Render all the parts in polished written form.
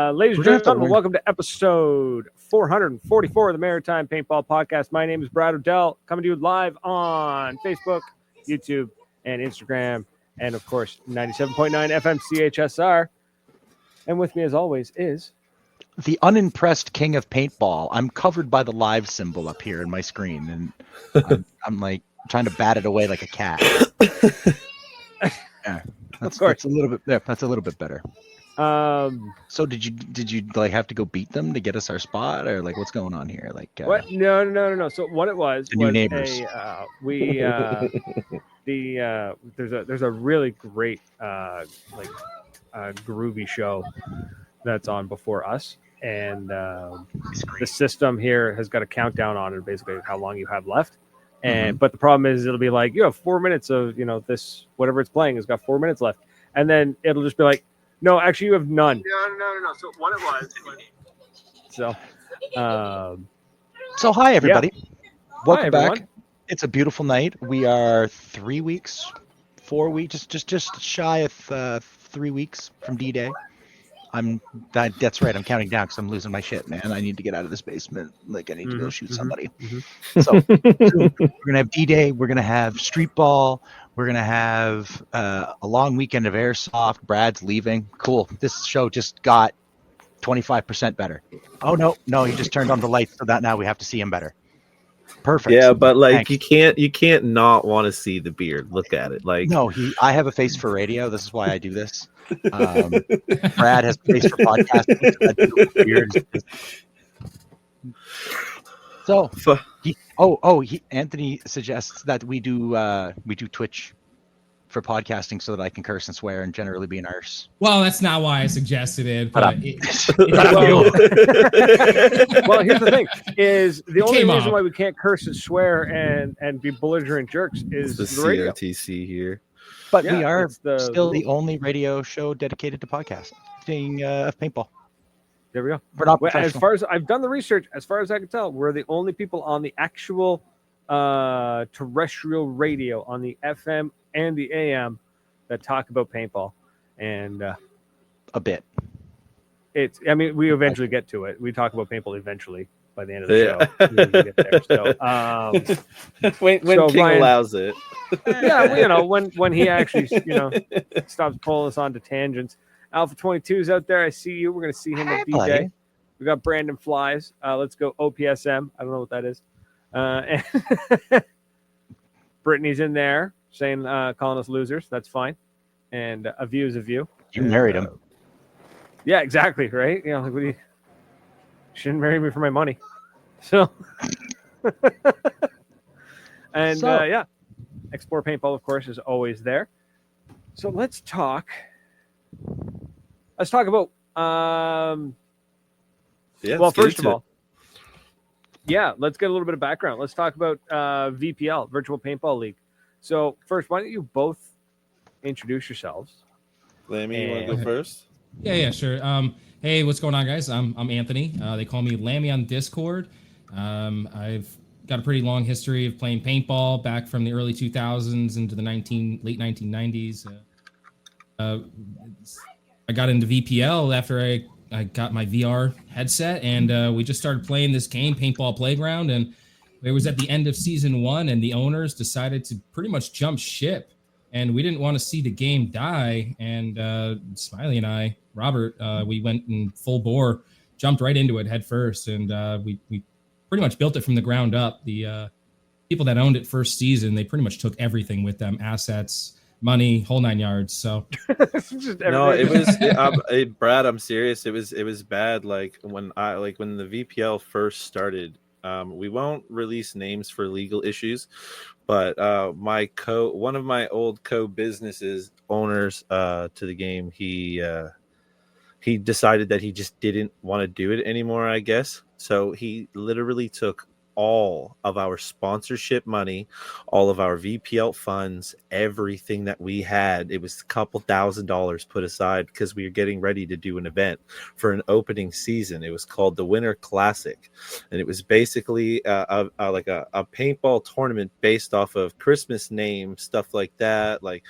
Ladies and gentlemen, welcome to episode 444 of the Maritime Paintball Podcast. My name is Brad Odell, coming to you live on Facebook, YouTube, and Instagram, and of course, 97.9 FM CHSR. And with me, as always, is the unimpressed king of paintball. I'm covered by the live symbol up here in my screen, and I'm like trying to bat it away like a cat. Yeah, that's a little bit. Yeah, that's a little bit better. So did you like have to go beat them to get us our spot, or like what's going on here? Like what? No. So what it was new neighbors. There's a really great groovy show that's on before us, and the system here has got a countdown on it, basically how long you have left. And but the problem is it'll be like you have 4 minutes of this whatever it's playing has got 4 minutes left, and then it'll just be like, no, actually you have none. No. So what it was. So hi everybody. Yeah. Welcome back. It's a beautiful night. We are 4 weeks, just shy of 3 weeks from D-Day. That's right. I'm counting down because I'm losing my shit, man. I need to get out of this basement. Like I need to go shoot somebody. So we're gonna have D-Day. We're gonna have street ball. We're gonna have a long weekend of airsoft. Brad's leaving. Cool. This show just got 25% better. Oh no, he just turned on the lights so that now we have to see him better. Perfect. Yeah, but like Thanks. you can't not want to see the beard. Look at it. Like no, I have a face for radio. This is why I do this. Brad has a face for podcasting. So Anthony suggests that we do Twitch for podcasting so that I can curse and swear and generally be an arse. Well, that's not why I suggested it. But well, here's the thing: is the only reason why we can't curse and swear and be belligerent jerks is the radio. CRTC here. But we are still the only radio show dedicated to podcasting of paintball. There we go. We're not as far as I've done the research, as far as I can tell, we're the only people on the actual terrestrial radio on the FM and the AM that talk about paintball. And a bit. We eventually get to it. We talk about paintball eventually by the end of the show. We get there. So, when King Ryan allows it. Yeah, when he actually stops pulling us onto tangents. Alpha 22 is out there. I see you. We're going to see him at D-Day. We got Brandon Flies. Let's go OPSM. I don't know what that is. And Brittany's in there saying, calling us losers. That's fine. And a view is a view. You married him. Yeah, exactly. Right. Like, you shouldn't marry me for my money. So, and Explore Paintball, of course, is always there. So let's talk about first of all, let's get a little bit of background. Let's talk about VPL, Virtual Paintball League. So first, why don't you both introduce yourselves? Lammy, you want to go first? Yeah, sure. Hey, what's going on, guys? I'm Anthony. They call me Lammy on Discord. I've got a pretty long history of playing paintball back from the early 2000s into the late 1990s. I got into VPL after I got my VR headset, and we just started playing this game, Paintball Playground, and it was at the end of season 1, and the owners decided to pretty much jump ship, and we didn't want to see the game die, and Smiley and I, Robert, we went in full bore, jumped right into it head first, and we pretty much built it from the ground up. The people that owned it first season, they pretty much took everything with them, assets, money, whole 9 yards. So no, it was Brad, I'm serious. It was bad. Like when the VPL first started, we won't release names for legal issues, but one of my old co-businesses owners to the game, he decided that he just didn't want to do it anymore, I guess. So he literally took all of our sponsorship money, all of our VPL funds, everything that we had. It was a couple $1,000s put aside because we were getting ready to do an event for an opening season. It was called the Winter Classic, and it was basically a paintball tournament based off of Christmas names, stuff like that, like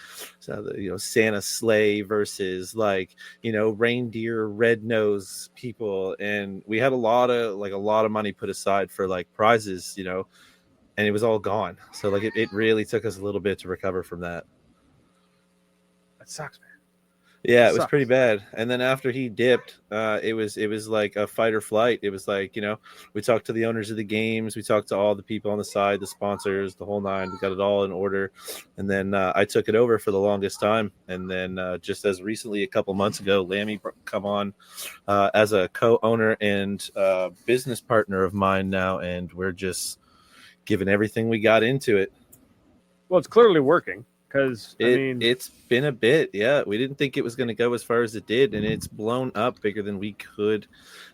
Santa sleigh versus reindeer red nose people, and we had a lot of money put aside for like prizes, and it was all gone. So like it really took us a little bit to recover from that. That sucks, man. Yeah, it was pretty bad. And then after he dipped, it was like a fight or flight. It was like, we talked to the owners of the games, we talked to all the people on the side, the sponsors, the whole nine. We got it all in order. And then I took it over for the longest time. And then just as recently, a couple months ago, Lammy come on as a co-owner and business partner of mine now. And we're just giving everything we got into it. Well, it's clearly working. Because it's been a bit, yeah. We didn't think it was going to go as far as it did, and it's blown up bigger than we could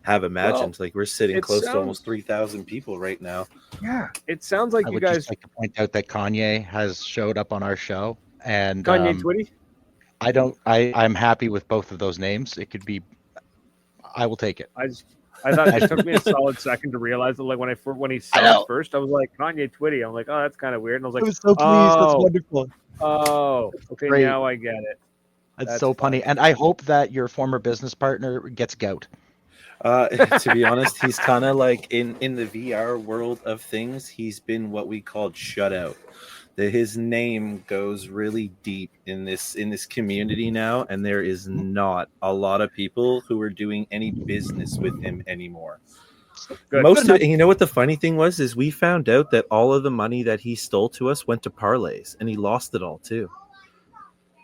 have imagined. Like we're sitting close to almost 3,000 people right now. Yeah, it sounds like I you would guys. just like to point out that Kanye has showed up on our show, and Kanye Twitty. I'm happy with both of those names. It could be. I will take it. I thought it took me a solid second to realize that, like when he said it first, I was like Kanye Twitty. I'm like, oh, that's kind of weird, and I was like, I was so pleased. That's wonderful. Oh, okay, Great. now I get it. That's so funny, and I hope that your former business partner gets gout. To be honest, he's kind of like in the VR world of things. He's been what we called shut out. His name goes really deep in this community now, and there is not a lot of people who are doing any business with him anymore. Most of it, and you know what the funny thing was is we found out that all of the money that he stole to us went to parlays, and he lost it all too.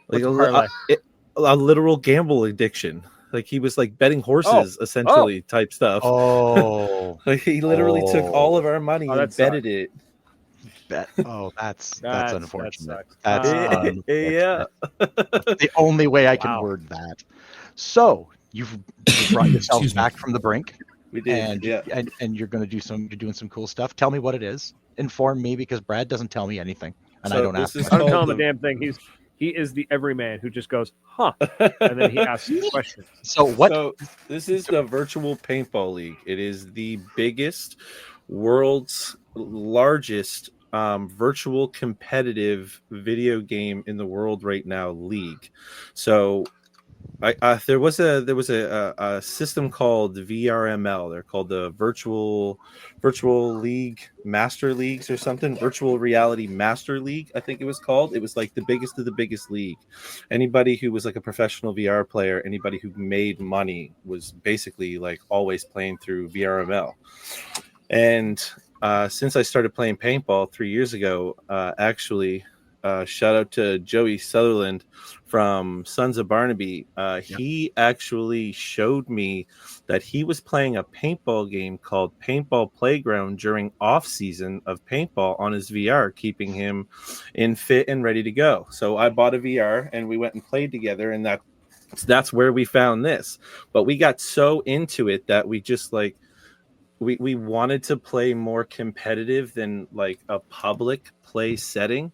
Like a literal gamble addiction. Like he was like betting horses, essentially, type stuff. Oh, like he literally took all of our money and betted it. That's unfortunate. That's unfortunate. Yeah. The only way I can word that. So you brought yourself back from the brink. We did, and you're going to you're doing some cool stuff. Tell me what it is. Inform me, because Brad doesn't tell me anything, and I don't have to. I don't tell him a damn thing. He is the everyman who just goes, huh, and then he asks questions. So what? So this is the Virtual Paintball League. It is the biggest, world's largest virtual competitive video game in the world right now league. So there was a system called VRML. They're called the Virtual League Master Leagues or something. Virtual Reality Master League, I think it was called. It was like the biggest of the biggest league. Anybody who was like a professional VR player, anybody who made money was basically like always playing through VRML. And since I started playing paintball 3 years ago, shout out to Joey Sutherland from Sons of Barnaby. He actually showed me that he was playing a paintball game called Paintball Playground during off season of paintball on his VR, keeping him in fit and ready to go. So I bought a VR and we went and played together, and that's where we found this. But we got so into it that we just like we wanted to play more competitive than like a public play setting.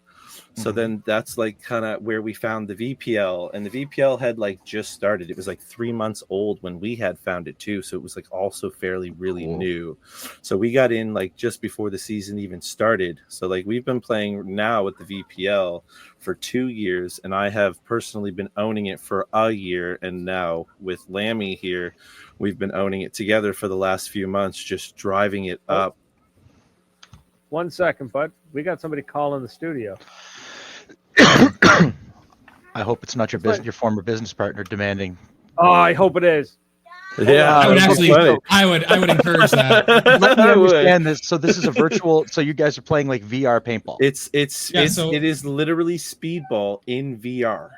So then that's like kind of where we found the VPL, and the VPL had like just started. It was like 3 months old when we had found it too. So it was like also fairly really new. So we got in like just before the season even started. So like we've been playing now with the VPL for 2 years, and I have personally been owning it for a year. And now with Lammy here, we've been owning it together for the last few months, just driving it up. 1 second, bud. We got somebody calling the studio. I hope it's not your former business partner demanding. Oh, I hope it is. Yeah, I would I would encourage that. Let me understand this. So this is a virtual. So you guys are playing like VR paintball. It is literally speedball in VR.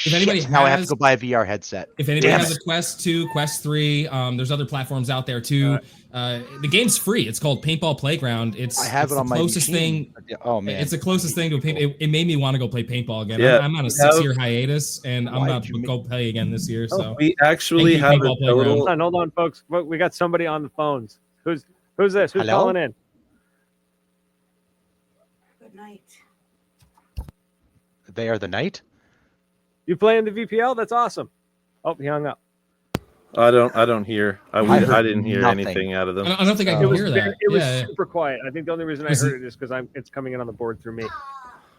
If anybody now I have to go buy a VR headset. If anybody has a Quest 2, Quest 3, there's other platforms out there too. The game's free. It's called Paintball Playground. I have it on my closest thing. Oh man, it's the closest thing to a paint. It made me want to go play paintball again. Yeah. I'm on a 6-year hiatus, and I'm about to go play again this year. So we actually have a total. Hold on, folks. We got somebody on the phones. Who's this? Who's calling in? night. They are the night. You play in the VPL? That's awesome. Oh, he hung up. I don't hear. I heard didn't hear nothing. anything out of them. I don't think I It can was hear that. it was Yeah. super quiet. I think the only reason I Was heard it- it is because it's coming in on the board through me.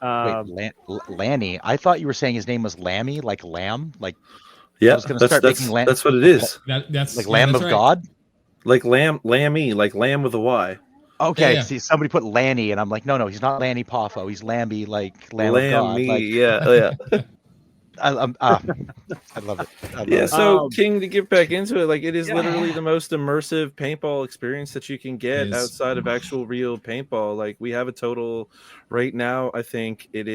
Wait, Lanny. I thought you were saying his name was Lammy, like lamb. Like I Yeah, was going to start making lamb. that's what it is. That's Like yeah, Lamb that's of right. God. Like lammy, like lamb with a Y. Okay, Yeah. see, somebody put Lanny, and I'm like, no, he's not Lanny Poffo. He's Lamby, like Lamb of God. Lammy, Like, yeah. I love it. I love Yeah, it. so King, to get back into it, like it is Yeah. literally the most immersive paintball experience that you can get It is. outside of actual real paintball. Like we have a total right now, I think there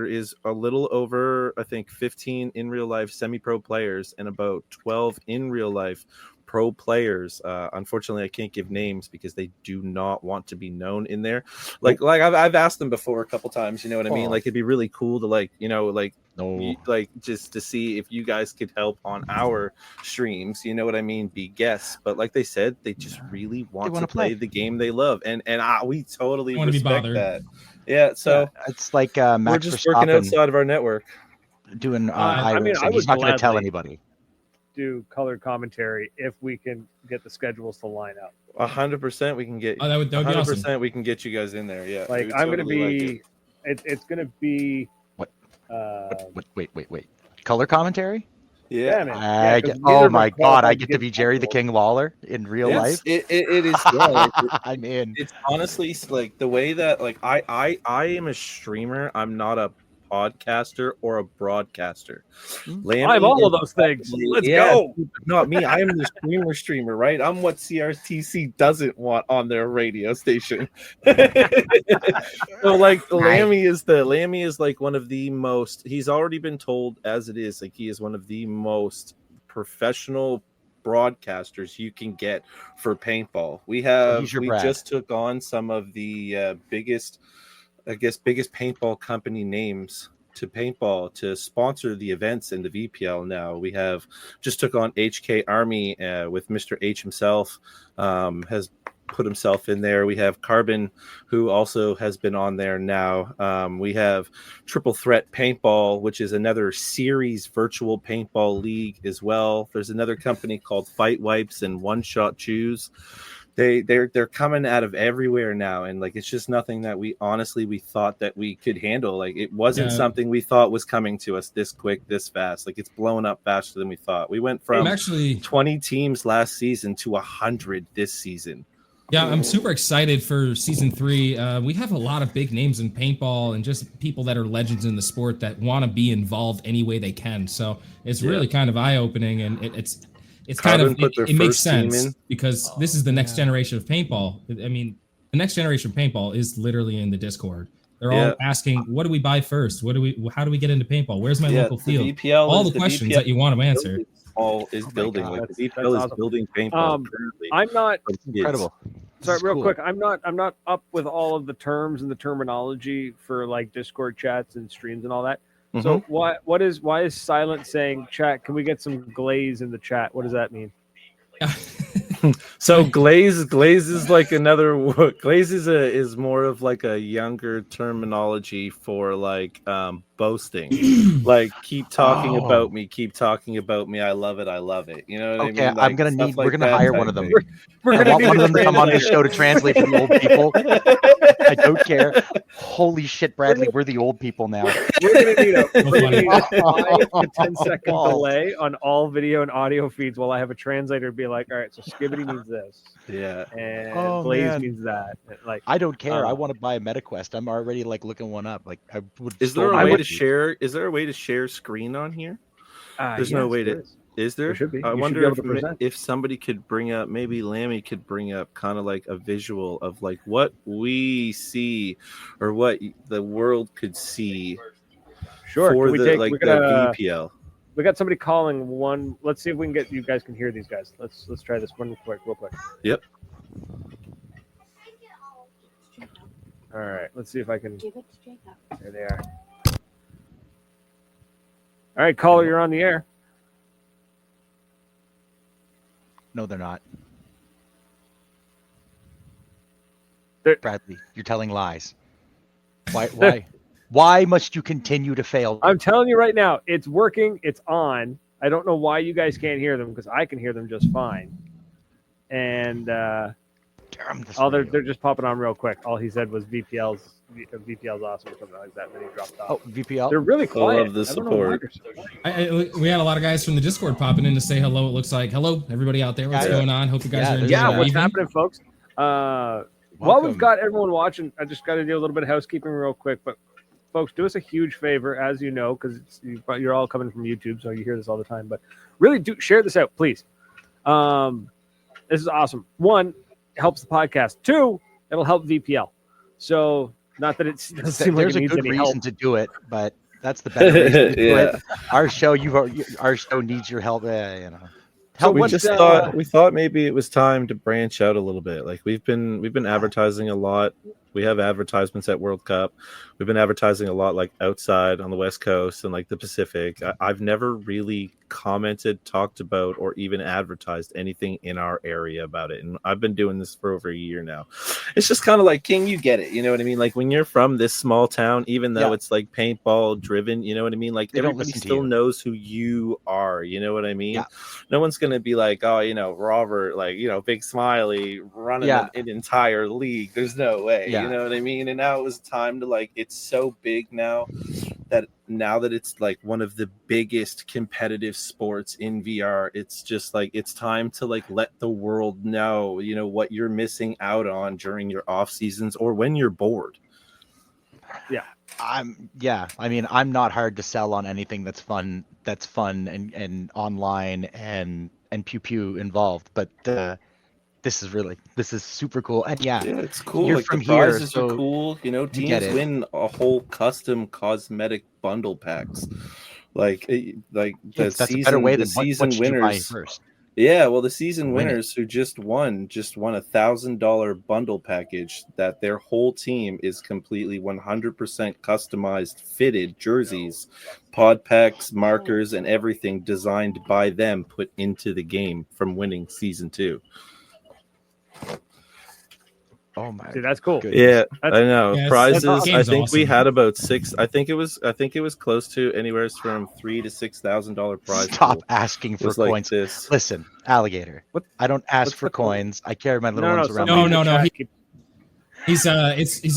is a little over, I think, 15 in real life semi-pro players and about 12 in real life pro players. Unfortunately, I can't give names because they do not want to be known in there. Like I've asked them before a couple times. You know what I mean? Like it'd be really cool to like just to see if you guys could help on our streams. You know what I mean? Be guests. But like they said, they just really want to play the game they love, and we totally Want to be respect bothered. that. Yeah, so it's like we're Max just working Verstappen outside of our network. doing I mean, iRacing. I would He's not going to tell gladly anybody. do color commentary if we can get the schedules to line up. 100% we can get. Oh, that would be 100% awesome. we can get you guys in there. Yeah, Like we I'm going to totally like be, it's going to be. What? Uh, Wait. Color commentary? Yeah, man. I 'cause get, neither oh of us my God! qualified I to get get to be Jerry the schedules. King Lawler in real life. It is. Yeah, like, I'm in. it's honestly like the way that like I am a streamer. I'm not a podcaster or a broadcaster. I'm all of those things. Let's go. Not me. I am the streamer, right? I'm what CRTC doesn't want on their radio station. So like Lammy is like one of the most, he's already been told as it is, like he is one of the most professional broadcasters you can get for paintball. We just took on some of the biggest paintball company names to paintball to sponsor the events in the VPL. Now we have just took on HK Army with Mr. H himself, has put himself in there. We have Carbon, who also has been on there now. We have Triple Threat Paintball, which is another series virtual paintball league as well. There's another company called Fight Wipes and One Shot Choose. They're coming out of everywhere now, and like it's just nothing that we thought that we could handle. Like it wasn't something we thought was coming to us this quick, this fast. Like it's blown up faster than we thought. We went from 20 teams last season to 100 this season. Yeah, I'm super excited for season 3. We have a lot of big names in paintball and just people that are legends in the sport that want to be involved any way they can. So it's really kind of eye-opening, and it's kind of it makes sense because this is the next generation of paintball. I mean, the next generation of paintball is literally in the Discord. They're all asking, "What do we buy first? How do we get into paintball? Where's my local field?" All the questions that you want to answer. All is building. Like the VPL is building paintball currently. I'm not incredible. Sorry, real quick. I'm not up with all of the terms and the terminology for like Discord chats and streams and all that. Mm-hmm. So why is Silent saying, chat, can we get some glaze in the chat? What does that mean? So glaze is like another glaze is more of like a younger terminology for like boasting. Like keep talking about me, I love it, you know what I mean? Like, we're gonna hire one of them. We're I want one of them to come on this show to translate for the old people. I don't care. Holy shit, Bradley, we're the old people now. We're gonna need a 5 to 10 second delay on all video and audio feeds while I have a translator be like, all right, so skibbity means this. Yeah. And glaze means that. Like I don't care. I want to buy a MetaQuest. I'm already like looking one up. Like I would Is there a way to share screen on here? There's no way to. Is there? Should be. I wonder if somebody could bring up, maybe Lammy could bring up kind of like a visual of like what we see or what the world could see. Sure. For the VPL. We got somebody calling one. Let's see if we can get you guys can hear these guys. Let's try this one real quick. Yep. All right. Let's see if I can. Give it to Jacob. There they are. All right, caller, you're on the air. No, they're not. They're... Bradley, you're telling lies. Why must you continue to fail? I'm telling you right now, it's working. It's on. I don't know why you guys can't hear them because I can hear them just fine. And they're just popping on real quick. All he said was VPL's awesome or something like that. Then he dropped off. Oh, VPL. They're really quiet. I love the support. We had a lot of guys from the Discord popping in to say hello. It looks like hello, everybody out there. What's going on? Hope you guys are enjoying. Yeah, what's evening. happening, folks? While we've got everyone watching, I just got to do a little bit of housekeeping real quick. But folks, do us a huge favor, as you know, because you're all coming from YouTube, so you hear this all the time. But really, do share this out, please. This is awesome. One, it helps the podcast. Two, it'll help VPL. So, not that it doesn't seem like it needs any help. There's a good reason to do it, but that's the better reason to do it. Our show needs your help. So we thought maybe it was time to branch out a little bit. Like we've been advertising a lot. We have advertisements at World Cup. We've been advertising a lot, like outside on the West Coast and like the Pacific. I've never really commented, talked about, or even advertised anything in our area about it. And I've been doing this for over a year now. It's just kind of like, King, you get it. You know what I mean? Like when you're from this small town, even though it's like paintball driven, you know what I mean? Like everybody still knows who you are. You know what I mean? Yeah. No one's going to be like, oh, Robert, like, Big Smiley running an entire league. There's no way. You know what I mean? And now it was time to like, it's so big now that it's like one of the biggest competitive sports in VR, it's just like it's time to like let the world know, what you're missing out on during your off seasons or when you're bored. I'm not hard to sell on anything that's fun and online and pew pew involved, but this is super cool. And it's cool. You're like from the prizes here, are cool. Teams win a whole custom cosmetic bundle packs. Like that's a better way than season winners first. Yeah, well, the season winners who just won $1,000 bundle package that their whole team is completely 100% customized, fitted jerseys, pod packs, markers, and everything designed by them put into the game from winning season 2. Oh my! Dude, that's cool. Yeah, I know. Prizes. I think awesome. we had about 6. I think it was close to anywhere from $3,000 to $6,000 prize. Stop asking for coins. Like this. Listen, alligator. I don't ask for coins. I carry my little ones around. No. He's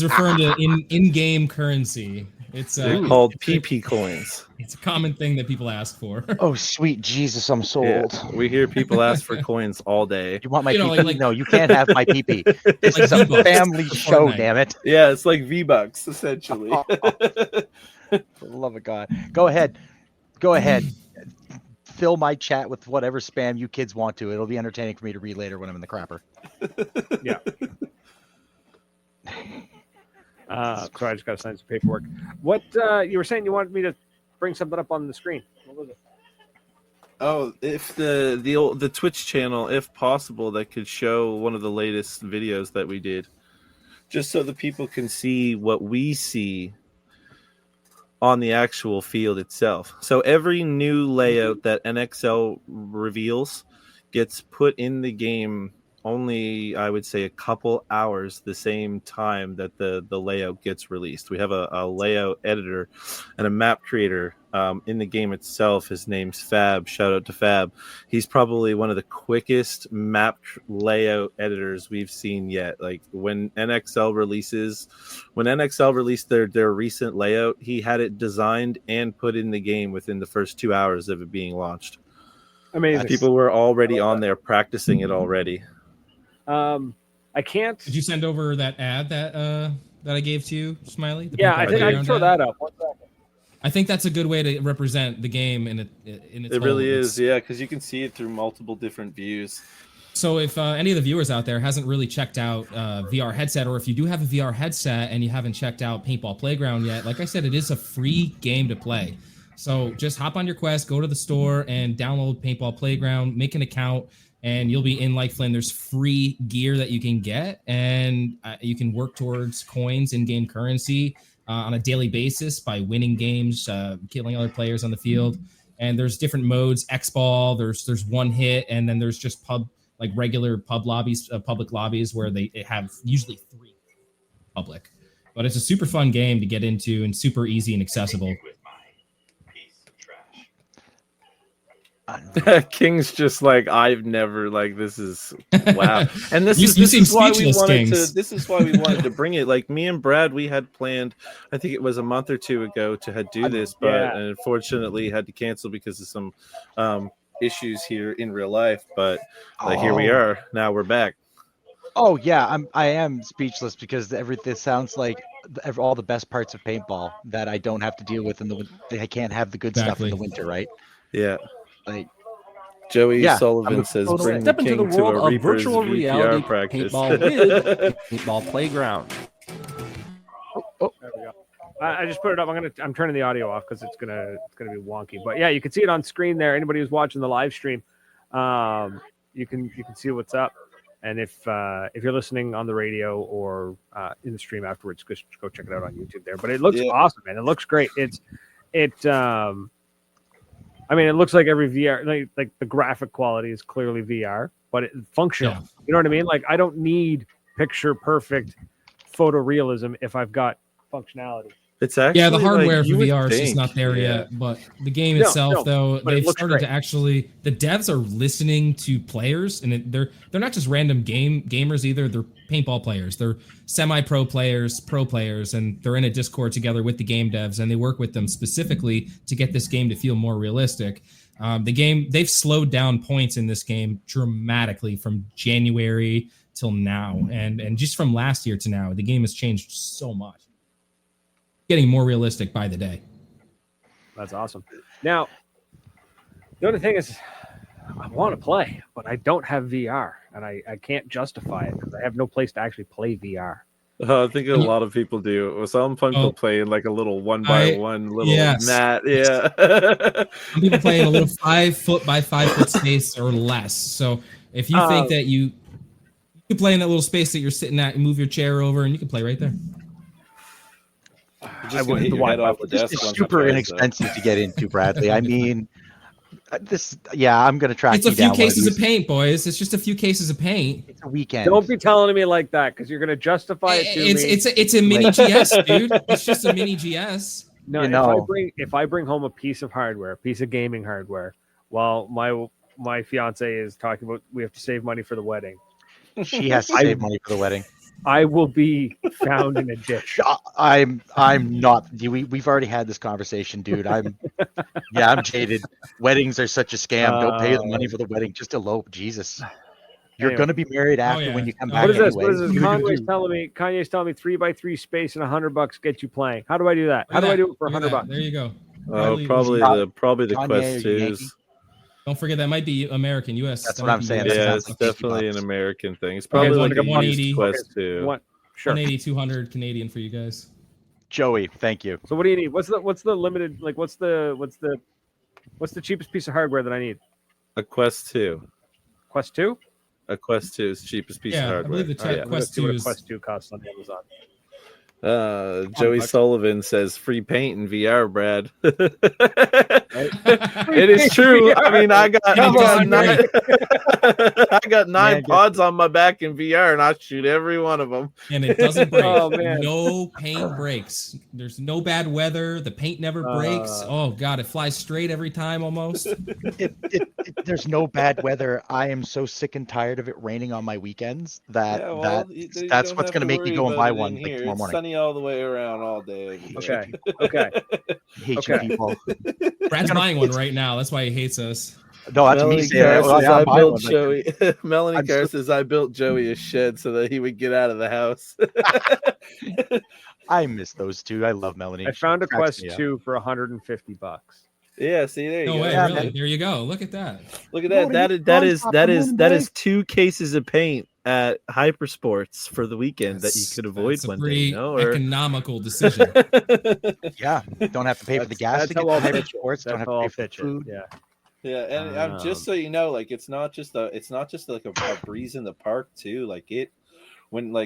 referring to in-game currency. It's called PP coins. It's a common thing that people ask for. Oh, sweet Jesus, I'm sold. Yeah, we hear people ask for coins all day. You want my PP? No, you can't have my PP. This is a family show, damn it. Yeah, it's like V-Bucks, essentially. For the love of God. Go ahead. Fill my chat with whatever spam you kids want to. It'll be entertaining for me to read later when I'm in the crapper. Yeah. Sorry, I just got to sign some paperwork. What you were saying? You wanted me to bring something up on the screen. What was it? Oh, if the Twitch channel, if possible, that could show one of the latest videos that we did, just so the people can see what we see on the actual field itself. So every new layout that NXL reveals gets put in the game only, I would say, a couple hours the same time that the layout gets released. We have a layout editor and a map creator in the game itself. His name's Fab. Shout out to Fab. He's probably one of the quickest map layout editors we've seen yet. Like when NXL released their recent layout, he had it designed and put in the game within the first 2 hours of it being launched. Amazing. People were already on there practicing it already. I can't. Did you send over that ad that I gave to you, Smiley? Yeah, I think I can throw that up. 1 second. I think that's a good way to represent the game in its It really is, yeah, because you can see it through multiple different views. So if any of the viewers out there hasn't really checked out VR headset, or if you do have a VR headset and you haven't checked out Paintball Playground yet, like I said, it is a free game to play. So just hop on your Quest, go to the store and download Paintball Playground, make an account, and you'll be in like Flynn. There's free gear that you can get, and you can work towards coins, in-game currency on a daily basis by winning games, killing other players on the field. And there's different modes, X-Ball, there's one hit, and then there's just regular pub lobbies, public lobbies where they have usually 3 public. But it's a super fun game to get into and super easy and accessible. King's just like, I've never, like, this is wow. And this You is seem why we speechless, wanted Kings. to this is why we wanted to bring it. Like, me and Brad, we had planned, I think it was a month or two ago, to do this, but unfortunately had to cancel because of some issues here in real life. But here we are. Now we're back. Oh yeah, I am speechless because this sounds like all the best parts of paintball that I don't have to deal with I can't have the good stuff in the winter, right? Yeah. Like Joey Sullivan says, bring step the into the King to world a of Reaper's virtual VPR reality practice. paintball with Paintball Playground. There we go. I just put it up. I'm turning the audio off because it's gonna be wonky. But yeah, you can see it on screen there. Anybody who's watching the live stream, you can see what's up. And if you're listening on the radio or in the stream afterwards, just go check it out on YouTube there. But it looks awesome, man. It looks great. It looks like every VR, like the graphic quality is clearly VR, but it's functional. Yeah. You know what I mean? Like, I don't need picture perfect photorealism if I've got functionality. It's actually the hardware for VR is just not there yet. But the game itself, though, they've started to actually. The devs are listening to players, and they're not just random gamers either. They're paintball players. They're semi-pro players, pro players, and they're in a Discord together with the game devs, and they work with them specifically to get this game to feel more realistic. They've slowed down points in this game dramatically from January till now, and just from last year to now, the game has changed so much. Getting more realistic by the day. That's awesome. Now, the other thing is, I want to play, but I don't have VR, and I can't justify it because I have no place to actually play VR. I think a lot of people do. Some people play in like a little 1x1 little mat. Yeah. Some people play in a little 5 foot by 5 foot space or less. So if you think that you can play in that little space that you're sitting at, you move your chair over, and you can play right there. I wouldn't hit your head off the desk. It's super inexpensive to get into, Bradley. I mean, I'm going to track you down. It's a few cases of paint, boys. It's just a few cases of paint. It's a weekend. Don't be telling me like that because you're going to justify it to me. It's a mini GS, dude. It's just a mini GS. No, if I bring home a piece of hardware, a piece of gaming hardware, while my fiance is talking about we have to save money for the wedding. She has to save money for the wedding. I will be found in a ditch. I'm not. We've already had this conversation, dude. I'm jaded. Weddings are such a scam. Don't pay the money for the wedding. Just elope. Jesus. You're going to be married after when you come back. What is this? What is this? Kanye's telling me 3x3 space and $100 get you playing. How do I do that? How do I do it for $100? There you go. Probably the Quest 2s. Don't forget that might be American, US. That's what I'm saying. Yeah, it's definitely an American thing. It's probably like a 180 Quest 2. Sure. 180, 200 Canadian for you guys. Joey, thank you. So what do you need? What's the limited? Like, what's the cheapest piece of hardware that I need? A Quest 2. Quest 2? A Quest 2 is the cheapest piece of hardware. I believe the Quest 2 is. Quest 2 costs on Amazon. Joey Sullivan says free paint in VR, Brad. It is true. I mean, I got 9 pods on my back in VR, and I shoot every one of them. And it doesn't break. No paint breaks. There's no bad weather. The paint never breaks. Oh God, it flies straight every time almost. There's no bad weather. I am so sick and tired of it raining on my weekends that's what's going to make me go and buy one like tomorrow morning. Sunny all the way around all day. Okay. Hate you people. Brad's buying one right now. That's why he hates us. No, that's me saying Melanie Carr says I built Joey a shed so that he would get out of the house. I miss those two. I love Melanie. I found a Quest 2 for $150. Yeah, see there you go. No way, really? There you go. Look at that. Look at that. That is 2 cases of paint at Hypersports for the weekend that you could avoid one day. Economical decision. Yeah, don't have to pay for the gas to get to Hypersports. Don't have to pay for the food. Yeah, and just so you know, like it's not just like a breeze in the park too. Like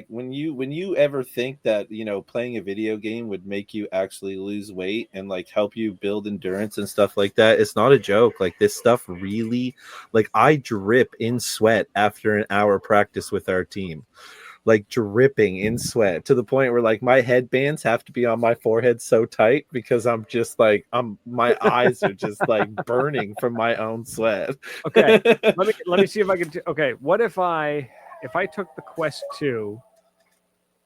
when you ever think that playing a video game would make you actually lose weight and like help you build endurance and stuff like that, it's not a joke. Like this stuff really, like I drip in sweat after an hour practice with our team. like dripping in sweat to the point where like my headbands have to be on my forehead so tight because I'm just like my eyes are just like burning from my own sweat. Okay, let me see if I can. Okay, what if I took the Quest 2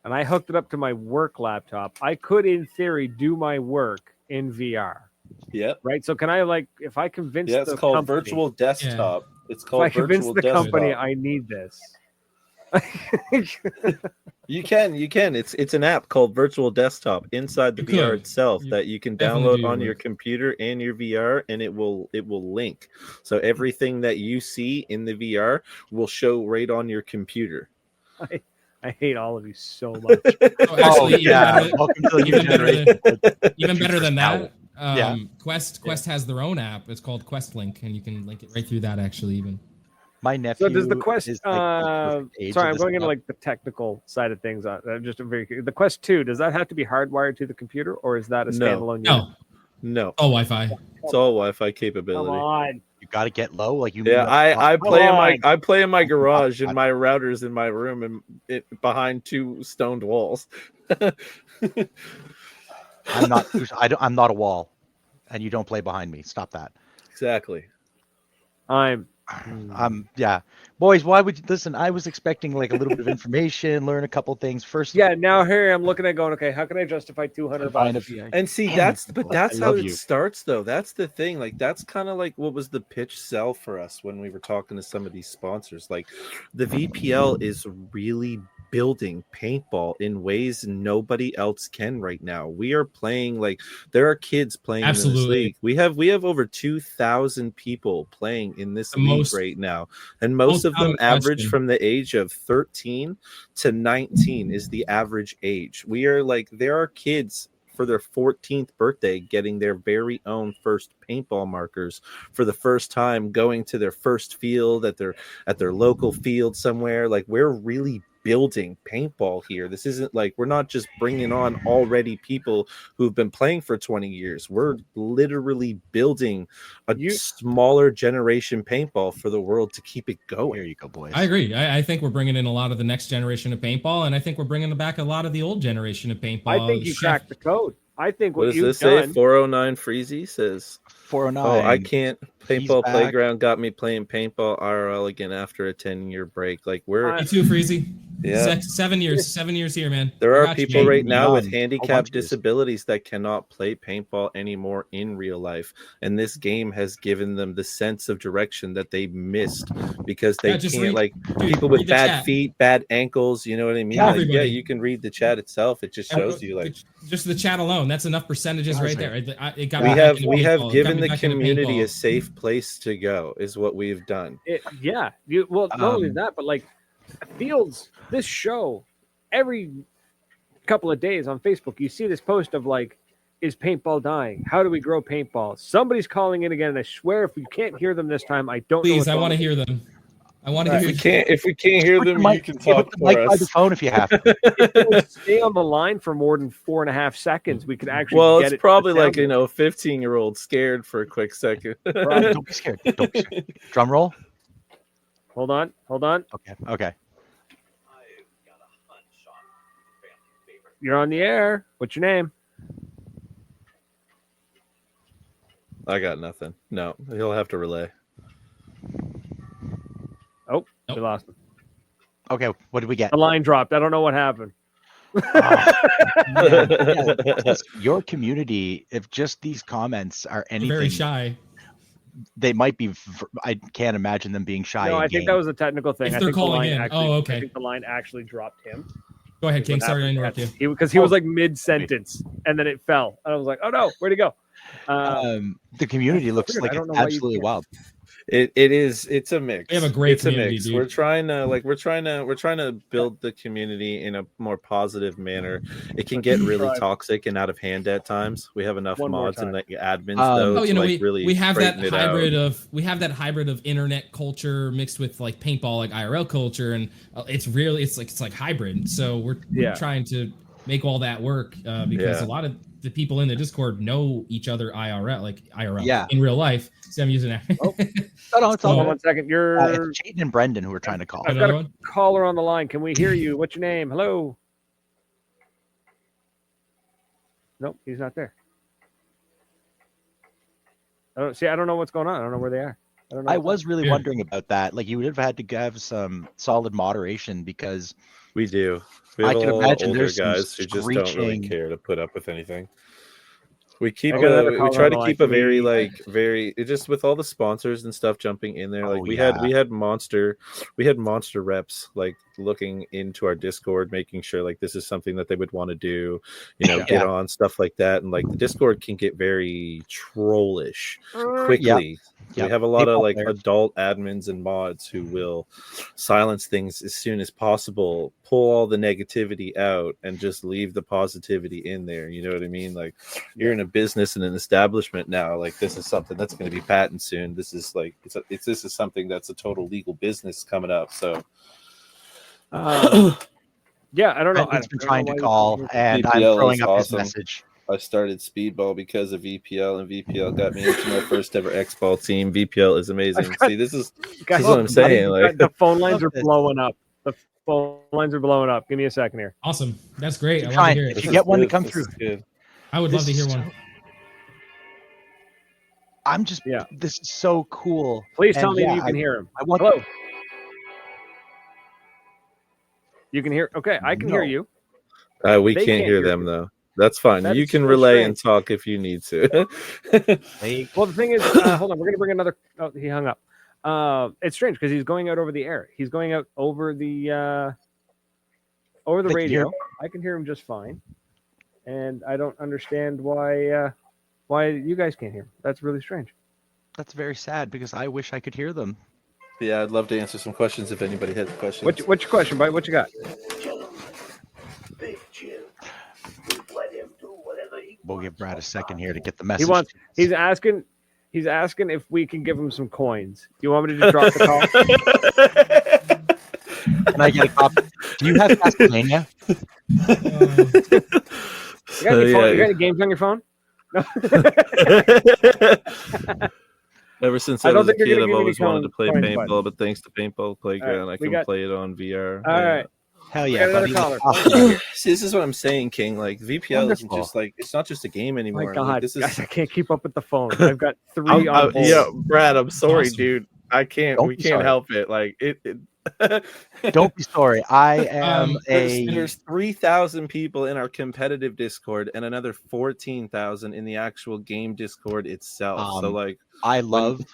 and I hooked it up to my work laptop? I could, in theory, do my work in VR. Yep. Right. So can I, like, if I convince it's the called company, virtual desktop. It's if called I convince virtual the desktop. company I need this. You can. It's an app called Virtual Desktop inside the VR itself that you can download on your computer and your VR, and it will link. So everything that you see in the VR will show right on your computer. I hate all of you so much. Actually, welcome to the new generation. Even better than that. Quest has their own app. It's called Quest Link, and you can link it right through that. Actually, even. My nephew. So does the Quest? Is like sorry, I'm going into like the technical side of things. The Quest 2. Does that have to be hardwired to the computer, or is that a standalone unit? No. Oh, Wi-Fi. It's all Wi-Fi capability. Come on. You got to get low, like you. Yeah, I play in my garage, and my router's in my room, and behind two stoned walls. I'm not a wall, and you don't play behind me. Stop that. Exactly. Yeah, boys. Why would you listen? I was expecting like a little bit of information, learn a couple things first. Yeah, now here I'm looking at going, okay, how can I justify $200? And see, that's how it starts, though. That's the thing. Like, that's kind of like what was the pitch sell for us when we were talking to some of these sponsors. Like, the VPL is really building paintball in ways nobody else can right now. We are playing, like, there are kids playing in this league. We have over 2,000 people playing in this league right now, and most of them average from the age of 13 to 19 is the average age. We are like, there are kids for their 14th birthday getting their very own first paintball markers for the first time, going to their first field at their local field somewhere. Like, we're really building paintball here. This isn't like, we're not just bringing on already people who've been playing for 20 years. We're literally building a smaller generation paintball for the world to keep it going. There you go, boys. I agree. I think we're bringing in a lot of the next generation of paintball, and I think we're bringing back a lot of the old generation of paintball. I think you cracked the code. I think what does this say? 409 Freezy says 409. Oh, I can't. Paintball Playground got me playing paintball IRL again after a 10-year break. Like, we're me too, Freezy. Yeah, 7 years here, man. There are people right now with handicap disabilities that cannot play paintball anymore in real life, and this game has given them the sense of direction that they missed because they can't. People with bad feet, bad ankles. You know what I mean? Yeah, you can read the chat itself. It just shows you, like, just the chat alone. That's enough percentages right there. It got we have given the community a safe place to go. Is what we've done. Not only that, but like. Fields, this show, every couple of days on Facebook, you see this post of like, is paintball dying? How do we grow paintball? Somebody's calling in again, and I swear if we can't hear them this time, I don't know. Please, I want to hear them. I want to hear. If we can't hear them, you can talk for us. By the phone if you have to. If we stay on the line for more than 4.5 seconds, we could actually. Well, it's probably like 15-year-old scared for a quick second. Don't be scared. Don't be scared. Drum roll. Hold on. Okay. You're on the air. What's your name? I got nothing. No, he'll have to relay. Oh, we lost him. Okay, what did we get? The line dropped. I don't know what happened. Your community, if just these comments are anything, very shy. They might be. I can't imagine them being shy. No, I think that was a technical thing. If they're calling in. Okay. I think the line actually dropped him. Go ahead, King. Sorry to interrupt you. Because he was like mid-sentence, and then it fell. And I was like, oh no, where'd he go? The community looks like it's absolutely wild. It's a mix. We have a great community, mix. Dude. We're trying to build the community in a more positive manner. It can get really toxic and out of hand at times. We have enough mods and admins though. We have that hybrid of internet culture mixed with like paintball, like IRL culture, and it's like hybrid. So we're trying to make all that work because a lot of the people in the Discord know each other IRL, Yeah. in real life. See, I'm using that. Oh. No, it's all Hold on good. 1 second. It's Jayden and Brendan who are trying to call. I've got a caller on the line. Can we hear you? What's your name? Hello. Nope, he's not there. I don't know what's going on. I don't know where they are. I was really wondering about that. Like, you would have had to have some solid moderation because we do. I can imagine older there's some guys who just don't really screeching. care to put up with anything. We keep I got another we caller try on to the keep line. a very it just with all the sponsors and stuff jumping in there. Like we had monster reps like looking into our Discord, making sure like this is something that they would want to do, get on stuff like that. And like the Discord can get very trollish quickly. We have a lot of like adult admins and mods who will silence things as soon as possible, pull all the negativity out, and just leave the positivity in there. You know what I mean? Like you're in a business and an establishment now. Like this is something that's going to be patent soon. This is like this is something that's a total legal business coming up. So yeah, I don't know. I've been trying to call, and I'm throwing up his message. I started Speedball because of VPL, and VPL got me into my first ever X-Ball team. VPL is amazing. See, this is what I'm saying. Like the phone lines are blowing up. The phone lines are blowing up. Give me a second here. Awesome. That's great. I love to hear it. If you get one to come through, I would love to hear one. I'm just, this is so cool. Please tell me you can hear him. Hello. You can hear? Okay, I can hear you. We can't hear them though. That's fine. You can relay and talk if you need to. Well, the thing is, hold on. We're going to bring another. Oh, he hung up. It's strange because he's going out over the air. He's going out over the radio. I can hear him just fine, and I don't understand why you guys can't hear him. That's really strange. That's very sad because I wish I could hear them. Yeah, I'd love to answer some questions if anybody has questions. What's your question, buddy? What you got? We'll give Brad a second here to get the message. He's asking if we can give him some coins. Do you want me to just drop the call? Can I get a copy? Do you have Castlevania? You got any games on your phone? No. Ever since I was a kid, I've always wanted to play paintball, but thanks to Paintball Playground, I can play it on VR. All right. Hell yeah, buddy. See, this is what I'm saying, King. Like VPL isn't just like it's not just a game anymore. My God, like, this is... guys, I can't keep up with the phone. I've got 3 on hold. Yeah, Brad, I'm sorry, dude. I can't. We can't help it. Like it Don't be sorry. I am There's 3,000 people in our competitive Discord and another 14,000 in the actual game Discord itself. So like, I love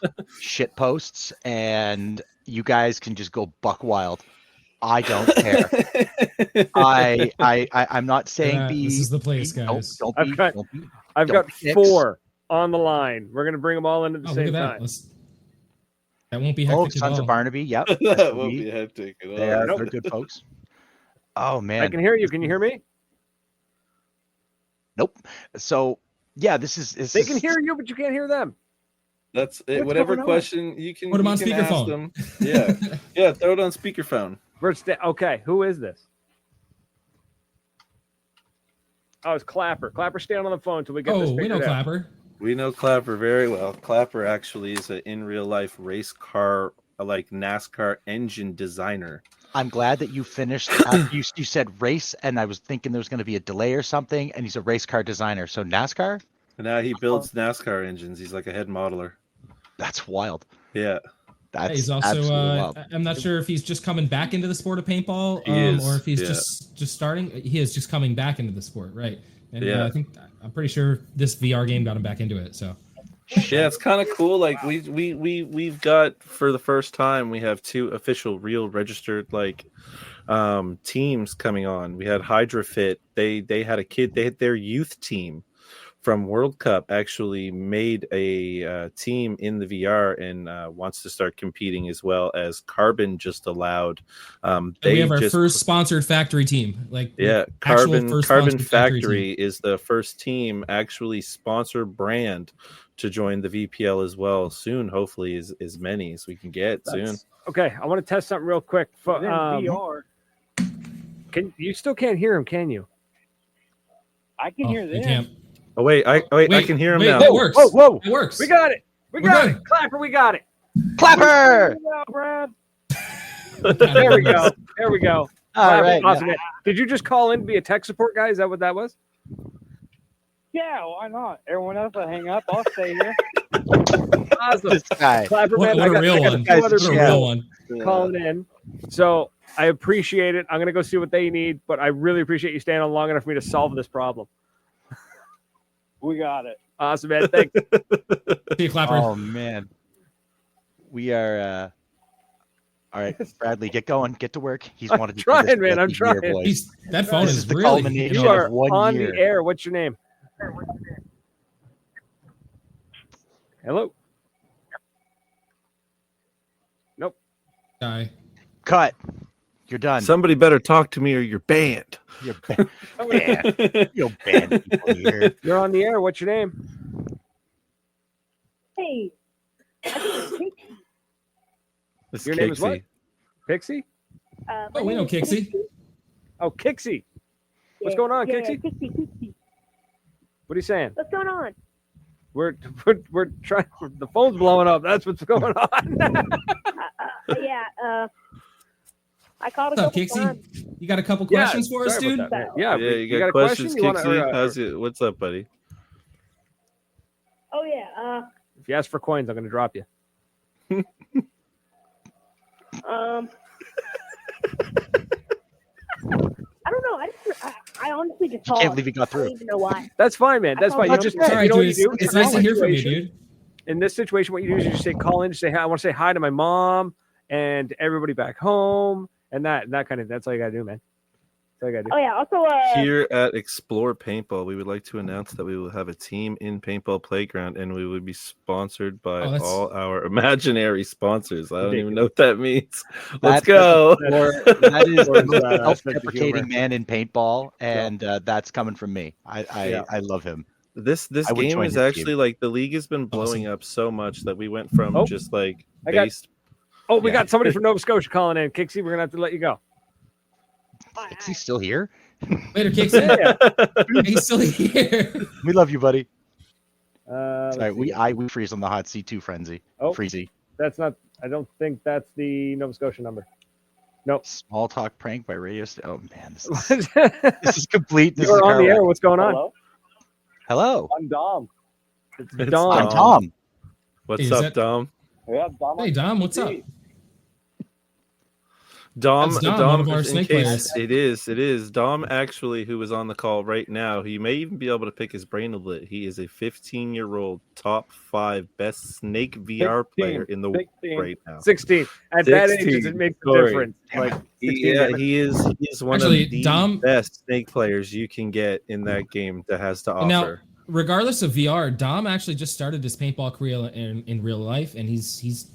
shit posts, and you guys can just go buck wild. I don't care. I'm not saying this is the place, guys. I've got 4 on the line. We're gonna bring them all in at the same time. That won't be hectic at Sons all. of Barnaby. Yep. That won't be hectic at all. They're good folks. Oh man, I can hear you. Can you hear me? Nope. So yeah, they can hear you, but you can't hear them. That's it. Whatever question you can put them on speakerphone. Yeah, throw it on speakerphone. Okay, who is this? Oh, it's Clapper. Clapper, stay on the phone until we get this. We know Clapper. We know Clapper very well. Clapper actually is an in real life race car, like NASCAR engine designer. I'm glad that you finished. You said race, and I was thinking there was going to be a delay or something. And he's a race car designer. So NASCAR. And now he builds NASCAR engines. He's like a head modeler. That's wild. Yeah. He's also. I'm not sure if he's just coming back into the sport of paintball, or if he's just starting. He is just coming back into the sport, right? And I'm pretty sure this VR game got him back into it. So. Yeah, it's kind of cool. Like we've got, for the first time, we have 2 official real registered teams coming on. We had HydraFit. They had a kid. They had their youth team from World Cup actually made a team in the VR and wants to start competing, as well as Carbon just allowed. We have our first sponsored factory team. Carbon Factory is the first team actually sponsor brand to join the VPL as well soon. Hopefully, as many as we can get soon. Okay, I want to test something real quick. For VR, you still can't hear him, can you? I can hear this. Oh wait, I can hear him now. It works. Whoa. It works. We got it. We We're got good. it. Clapper, we got it. Clapper. Brad. There we go. There we go. All Clapper, right. awesome, man. Did you just call in to be a tech support guy? Is that what that was? Yeah, why not? Everyone else will hang up. I'll stay here. Awesome. This guy. Clapper, What, man. what I a real got one. two other What a people real one. calling in. So I appreciate it. I'm going to go see what they need, but I really appreciate you staying on long enough for me to solve this problem. We got it. Awesome, man. Thanks. See you, Clapper. Oh man. We are all right, Bradley, get going, get to work. He's I'm wanted to trying, do this man, I'm multi-year trying. voice. That phone This is is the really. culmination You of are 1 on year. the air. What's your name? Hello. Nope. Guy. Cut. You're done. Somebody better talk to me or you're banned. You're banned. You'll ban people here. You're on the air. What's your name? Hey, This Your name is what? Pixie? Oh, we know Kixie. Oh, Kixie. What's going on, Kixie? Kixie? What are you saying? What's going on? We're trying. The phone's blowing up. That's what's going on. I called a What's up, couple Kixie? times. You got a couple questions for us, sorry dude? about that, man. Yeah, Yeah, you got got a questions, question? You wanna- Kixie? or, How's it? What's up, buddy? Oh yeah. If you ask for coins, I'm going to drop you. I don't know. I honestly just called. Can't believe he got I through. don't even know why. That's fine, man. That's fine. You That's just okay. All right, you know what dude. you do? It's nice to hear from you, situation- dude. In this situation, what you do is you just say, call in, just say hi. I want to say hi to my mom and everybody back home, and that kind of. That's all you got to do, man. That's all you got to do. Oh yeah. Also, Here at Explore Paintball, we would like to announce that we will have a team in Paintball Playground, and we would be sponsored by Oh, that's- all our imaginary sponsors. I don't even know what that means. Let's That's go. That is the most Sense of self-deprecating humor. man in paintball, and that's coming from me. I love him. This I would game join is his actually team. like the league has been blowing up so much that we went from just like I got- based. Oh, we Yeah. got somebody from Nova Scotia calling in. Kixie, we're going to have to let you go. Is he still here? Later, Kixie. Yeah. He's still here. We love you, buddy. Let's Sorry, see. we freeze on the hot C2 frenzy. Oh. Freezy. That's not. I don't think that's the Nova Scotia number. Small talk prank by radio. Oh man, this is, You're this is complete. This is on the Carwin. air. What's going on? Hello? Hello, I'm Dom. It's It's Dawn. I'm Dom. Tom. What's Hey, is up, that- Dom? Yeah, Dom. Hey, Dom, what's up? Dom, That's Dom, one of our in snake case players. it is. Dom actually, who is on the call right now, you may even be able to pick his brain a bit. He is a 15-year-old top 5 best snake VR 16, player in the world 16. right now. 16. At that age, 16. it makes a Sorry. difference. Like, 16 He is one Actually, of the Dom- best snake players you can get in that game that has to offer. Now, regardless of VR, Dom actually just started his paintball career in real life, and he's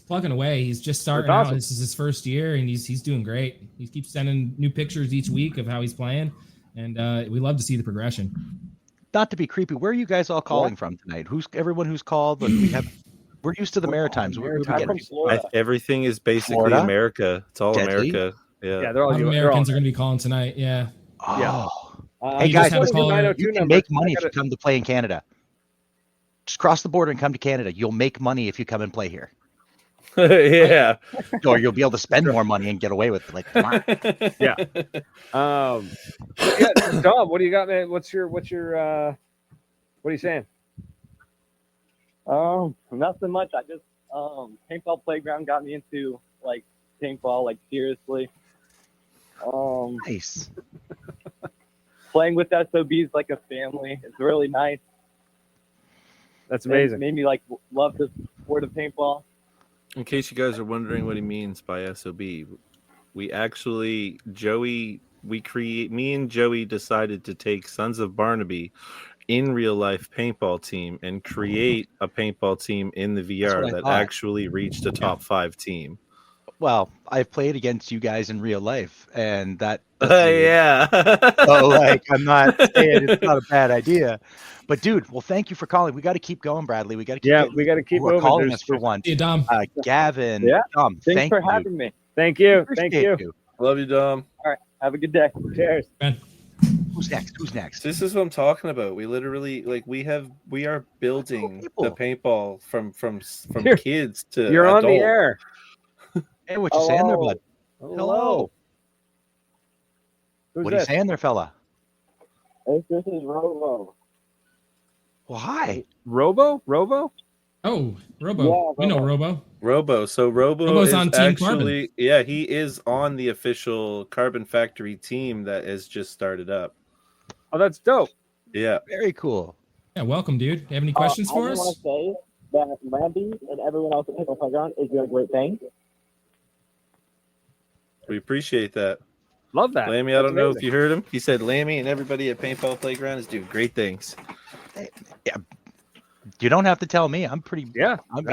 plugging away. He's just starting That's awesome. out. This is his first year, and he's doing great. He keeps sending new pictures each week of how he's playing, and we love to see the progression. Not to be creepy, where are you guys all calling from tonight? Who's everyone who's called? We're used to the Maritimes. Where are we I'm getting from people? Florida. Everything is basically Florida? America. It's all Deadly? America. Yeah. yeah, they're A all lot of you. Americans are going to be calling tonight. Yeah. Yeah. Oh, hey you guys, just have to listen, call her- you can make money if you come to play in Canada. Just cross the border and come to Canada. You'll make money if you come and play here, Yeah. or you'll be able to spend more money and get away with it. Like, come on. Yeah. Yeah, Dom, what do you got, man? What's your what are you saying? Nothing much. I just Paintball Playground got me into like paintball, like seriously. Nice. Playing with SOBs like a family. It's really nice. That's It amazing. made me like love the sport of paintball. In case you guys are wondering what he means by SOB, we actually me and Joey decided to take Sons of Barnaby in real life paintball team and create a paintball team in the what VR I that thought. actually reached a top 5 team. Well, I've played against you guys in real life, and that. doesn't even- Yeah. So, like, I'm not saying it's not a bad idea, but dude, well, thank you for calling. We got to keep going, Bradley. We got to keep. Yeah, getting we got to keep who are moving. calling There's- us for one. Hey, Dom. Gavin. Yeah. Tom, Thanks thank for you. having me. Thank you. Thank Appreciate you. Love you, Dom. Have a good day. Cheers. Man. Who's next? Who's next? This is what I'm talking about. We literally we are building the paintball from kids to You're on the adult. air. Hey, what you saying there, bud? Hello. Who's What are you this? saying there, fella? This is Robo. Well, hi. Robo? Oh, Robo. Yeah, We know Robo. Robo. So Robo's is on Team actually he is on the official Carbon Factory team that has just started up. Oh, that's dope. Yeah. Very cool. Yeah, welcome, dude. You have any questions for I us? just want to say that Randy and everyone else at Paintball Playground is doing a great thing. We appreciate that. Love that. Lammy, I don't know if you heard him. He said Lammy and everybody at Paintball Playground is doing great things. Yeah. You don't have to tell me. I'm pretty. Yeah, I'm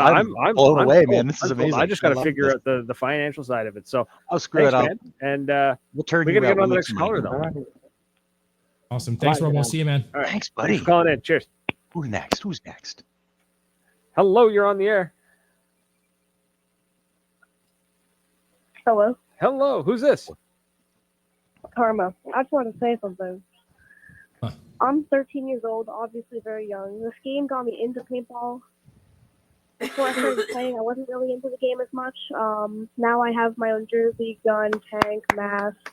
blown away, man. This is amazing. I just got to love figure this. out the financial side of it. So I'll screw it up. man. And We'll turn we you got to out get on the with next some caller, money. though. Awesome. Thanks, Robo. See you, man. All right. Thanks, Thanks buddy. for calling in. Cheers. Who's next? Who's next? Hello, you're on the air. Hello, Hello, who's this? Karma. I just want to say something. Huh. I'm 13 years old, obviously very young. This game got me into paintball. Before I started playing, I wasn't really into the game as much. Now I have my own jersey, gun, tank, mask,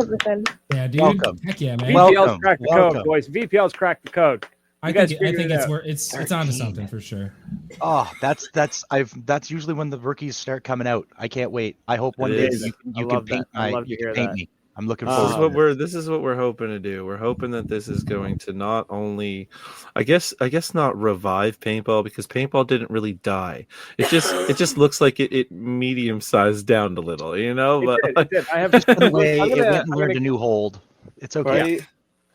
everything. Yeah, dude. Welcome. Heck yeah, man. VPL's cracked the code, boys. VPL's cracked the code. I guys think figured it it's out. where it's onto something for sure. Oh, that's usually when the rookies start coming out. I can't wait. I hope one It day is. you I can love paint that. I love to you can hear paint that. me. I'm looking This forward is to this is what we're hoping to do. We're hoping that this is going to not only, I guess not revive paintball, because paintball didn't really die. It just looks like it medium sized down a little, you know. But It did. I have it. Went away. I'm It gonna- went and learned a new hold. It's okay. right?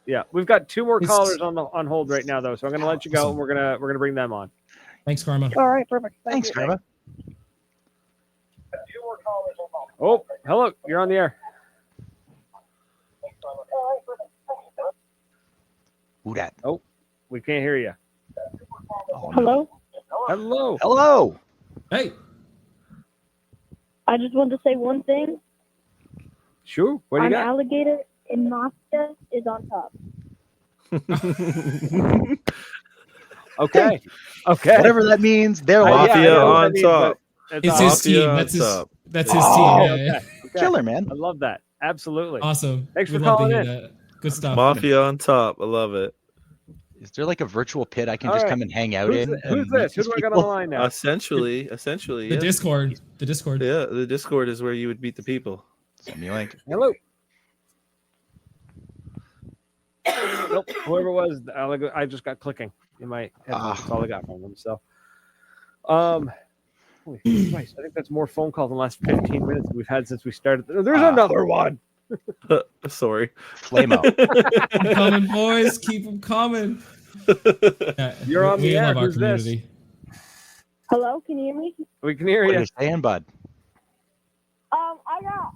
Yeah, we've got two more It's- callers on hold right now, though. So I'm going to let you go, and we're gonna bring them on. Thanks, Karma. All right, perfect. Thanks, you. Karma. Oh, hello, you're on the air. Who dat? We can't hear you. Oh, no. Hello? Hello. Hello. Hey. I just wanted to say one thing. Sure. What do you An got? alligator in Mafia is on top. Okay. Okay. Whatever that means, they're I Mafia know what on that means, top. but It's awesome. his team. Mafia That's his on top. that's his Oh, team. Yeah, Okay. yeah. Okay. killer, man. I love that. Absolutely. Awesome. Thanks for We'd love to calling hear in. that. Good stuff. Mafia on top. I love it. Is there like a virtual pit I can All just right. come and hang out Who's in? who's and this? meet Who these do I got on people? the line now? Essentially, The yes. Discord. The Discord. Yeah, the Discord is where you would meet the people. Send me a link. Hello. Nope. Whoever it was, I just got clicking in my headphones. That's all I got from them. So, holy Christ, I think that's more phone calls in the last 15 minutes we've had since we started. There's another one. Sorry. Flame-o. Keep coming, boys. Keep them coming. Yeah, You're on we the air. love our Who's this? community. Hello, can you hear me? We can hear What are you. you saying, bud?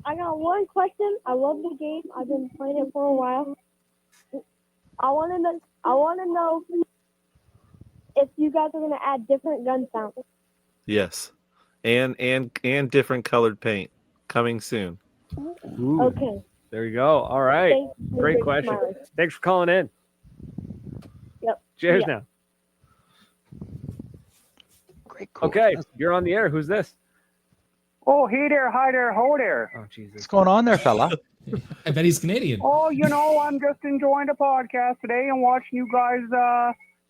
I got one question. I love the game. I've been playing it for a while. I want to know if you guys are gonna add different gun sounds. Yes. And different colored paint coming soon. Ooh, Okay. there you go. All right. Thanks. Great question. Smiley. Thanks for calling in. Yep. Cheers Yeah. now. Great. Cool. Okay, you're on the air. Who's this? Oh, hey there, hi there, ho there. Oh, Jesus. What's going on there, fella? I bet he's Canadian. Oh, I'm just enjoying the podcast today and watching you guys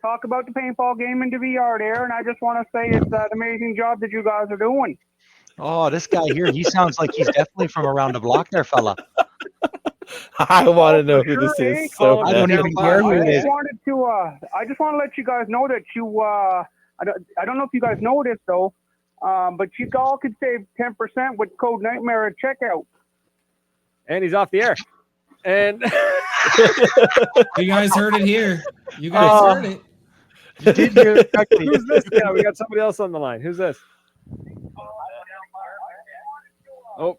talk about the paintball game in the VR there. And I just want to say it's an amazing job that you guys are doing. Oh, this guy here, he sounds like he's definitely from around the block there, fella. I want to know who sure, this eh? is. So I don't bad. even care who I it is. just wanted to I just want to let you guys know that I don't know if you guys know this though, but you all could save 10% with code Nightmare at checkout. And he's off the air. And You guys heard it here. You guys heard it. You did hear it correctly. who's this? Yeah, we got somebody else on the line. Who's this? Oh,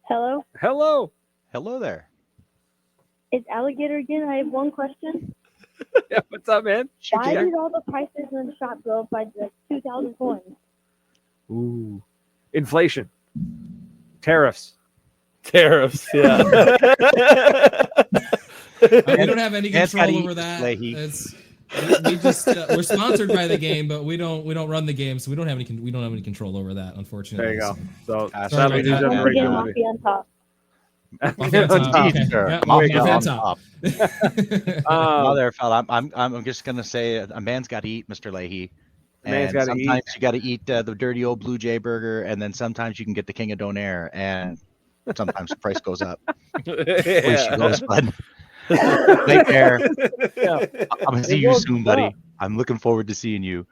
Hello, hello. Hello there. it's Alligator again. I have one question. Yeah, what's up, man? Why did all the prices in the shop go up by like 2,000 coins? Ooh, inflation, tariffs. Tariffs, yeah. We don't have any Man's gotta control eat, over that. Leahy. We just we're sponsored by the game, but we don't run the game, so we don't have any control over that, unfortunately. There you go. So Sorry sadly, about these that. are the Once regular again, movie. Mafia on top. Mafia on top. Indeed, Okay. sir. Yeah, Mafia Mafia on on top. Mother fella, I'm just gonna say a man's got to eat, Mr. Leahy. Man's And gotta sometimes eat. you got to eat the dirty old Blue Jay burger, and then sometimes you can get the King of Donair, and sometimes the price goes up. Way she goes, bud. Take care. Yeah. I'm gonna see you soon, buddy. I'm looking forward to seeing you.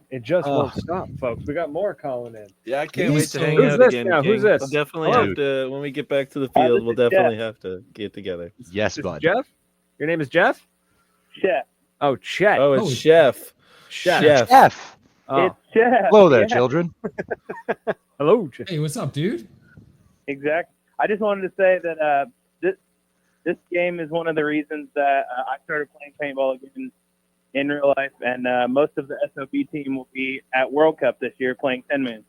It just won't stop, folks. We got more calling in. Yeah, I can't wait to hang Who's out this again. now? King. Who's this? We'll definitely Hello. have to when we get back to the This field. is We'll Jeff. definitely have to get together. Yes, This is bud. Jeff? Your name is Jeff? Chef. Oh, Chet. Oh, it's Oh, Chef. Chef. F. Oh. It's Chef. Hello there, Yeah, children. Hello, Chef. Hey, what's up, dude? Exactly. I just wanted to say that this game is one of the reasons that I started playing paintball again in real life, and most of the SOB team will be at World Cup this year playing 10-man.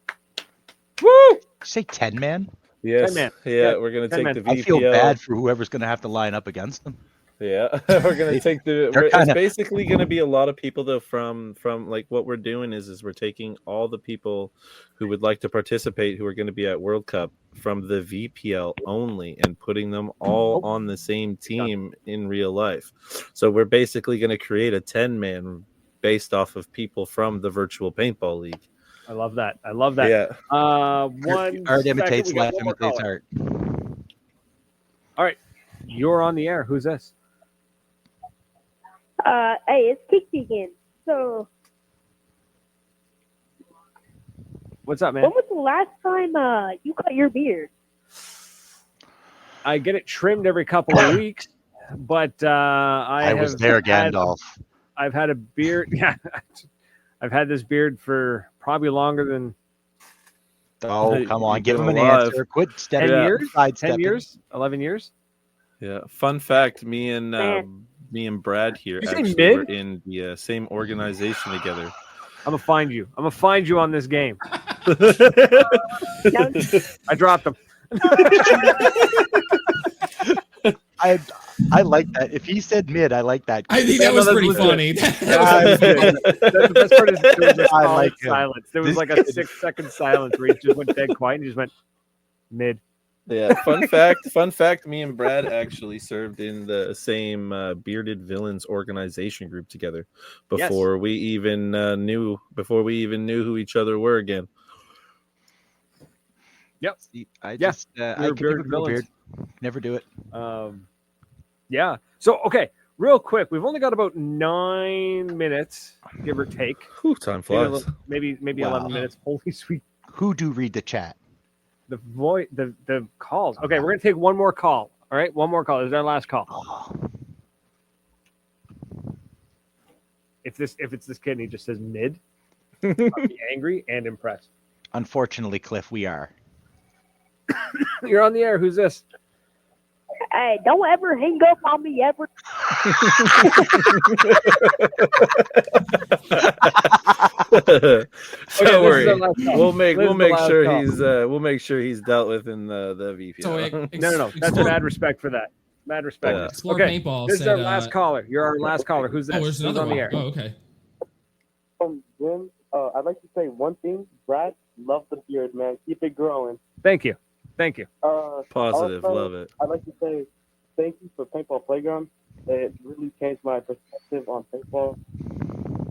Woo! Say 10 man. Yes. 10 man. Yeah, Yeah, we're gonna 10 take man. the I feel VPL. bad for whoever's gonna have to line up against them. Yeah, we're gonna take the. They're It's kinda- basically gonna be a lot of people though. From like what we're doing is we're taking all the people who would like to participate who are going to be at World Cup from the VPL only and putting them all on the same team in real life. So we're basically going to create a 10-man based off of people from the Virtual Paintball League. I love that. I love that. Yeah. One Art second, imitates we got life, one more imitates caller. art. All right. You're on the air. Who's this? Hey, it's Kiki again. So, What's up, man? when was the last time you cut your beard? I get it trimmed every couple of weeks, but I was there, Gandalf. I've had a beard. Yeah, I've had this beard for probably longer than Oh, come on. You've Give been him an alive. answer. Quit 10 stepping years. 10 sidestepping. years, 11 years. Yeah. Fun fact: me and Man. Brad here You say actually mid? were in the same organization together. I'm gonna find you. I'm gonna find you on this game. I dropped them. I like that. If he said mid, I like that. I think that was pretty funny. That's the best part is there was a I solid like him. silence. There was This like a 6-second silence where he just went dead quiet and he just went mid. Yeah, fun fact, me and Brad actually served in the same Bearded Villains organization group together before we even knew who each other were again. Yep. I Yeah. just We I were could never Bearded grow a Villains. beard. Never do it. Yeah. So okay, real quick, we've only got about 9 minutes, give or take. Whew, time flies. Maybe Wow. 11 minutes. Holy sweet. Who do read the chat? The calls. Okay, we're gonna take one more call. All right, one more call. This is our last call. Oh, If it's this kid and he just says mid, I'll be angry and impressed. unfortunately, Cliff, we are. You're on the air. Who's this? Hey, don't ever hang up on me ever. Don't worry. This is our last call. We'll This is the make last sure call. he's dealt with in the VPL. So, No. That's explore, mad respect for that. Mad respect. Yeah. Explore Okay, Paintball this is said, our last caller. You're our last caller. Who's this? Oh, there's Who's another on the one. air? Oh, okay. Jim, I'd like to say one thing. Brad, love the beard, man. Keep it growing. Thank you. Thank you. Positive, Also, love it. I'd like to say thank you for Paintball Playground. It really changed my perspective on paintball.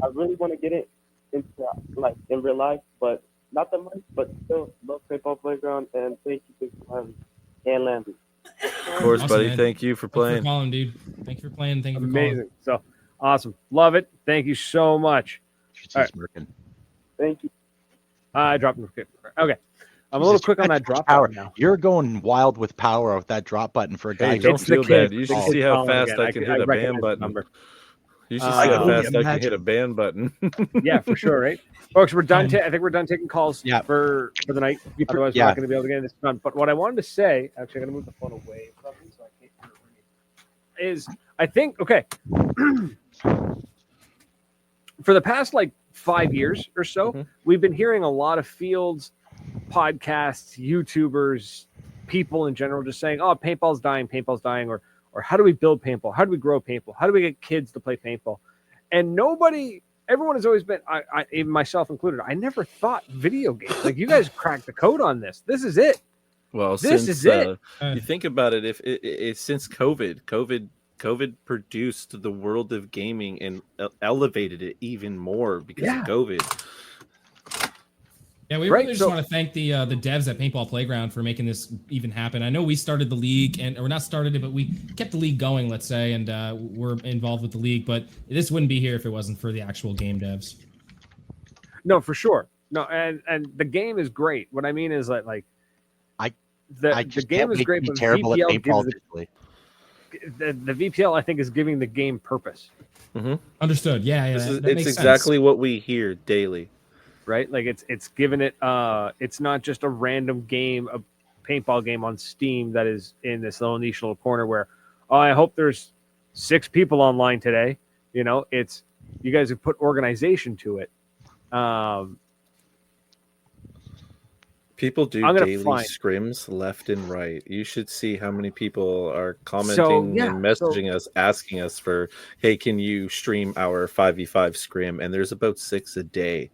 I really want to get it into like in real life, but not that much. But still, love Paintball Playground, and thank you, Big Time and Landy. Of course, Awesome, buddy. man. Thank you for Thanks for playing. calling, dude. Thank you for playing. Thank you for calling. Amazing. So awesome. Love it. Thank you so much. She's All right. smirking. Thank you. I dropped him. Okay. I'm a little Jesus, quick on you got that drop power. button now. You're going wild with power with that drop button for a guy. Hey, who don't It's the feel kid. bad. You should The see kid's how calling fast again. I can I hit a recognize ban the button. number. You should see I how can fast I can imagine. hit a ban button. Yeah, for sure, right? Folks, we're done. I think we're done taking calls Yeah. for the night. Otherwise, we're Yeah. not going to be able to get this done. But what I wanted to say, actually, I'm going to move the phone away from me so I can't hear it ringing, is I think, okay, for the past like 5 years or so, Mhm. we've been hearing a lot of fields podcasts, YouTubers, people in general just saying, "Oh, paintball's dying, or how do we build paintball? How do we grow paintball? How do we get kids to play paintball?" And everyone has always been, I even myself included, I never thought video games. Like, you guys cracked the code on this. This is it. Well, This is it. You think about it, if it's since COVID produced the world of gaming and elevated it even more because of COVID. Yeah, we really just want to thank the devs at Paintball Playground for making this even happen. I know we started the league, or not started it, but we kept the league going, let's say, and we're involved with the league. But this wouldn't be here if it wasn't for the actual game devs. No, for sure. No, and the game is great. What I mean is that, like, the game is great, but terrible VPL at paintball. The VPL, I think, is giving the game purpose. Mm-hmm. Understood. Yeah. It's exactly what we hear daily. Right, like it's given it. It's not just a random game, a paintball game on Steam that is in this little niche little corner where, oh, I hope there's 6 people online today. You know, it's you guys have put organization to it. People do daily scrims left and right. You should see how many people are commenting and messaging us, asking us for, hey, can you stream our 5v5 scrim? And there's about 6 a day.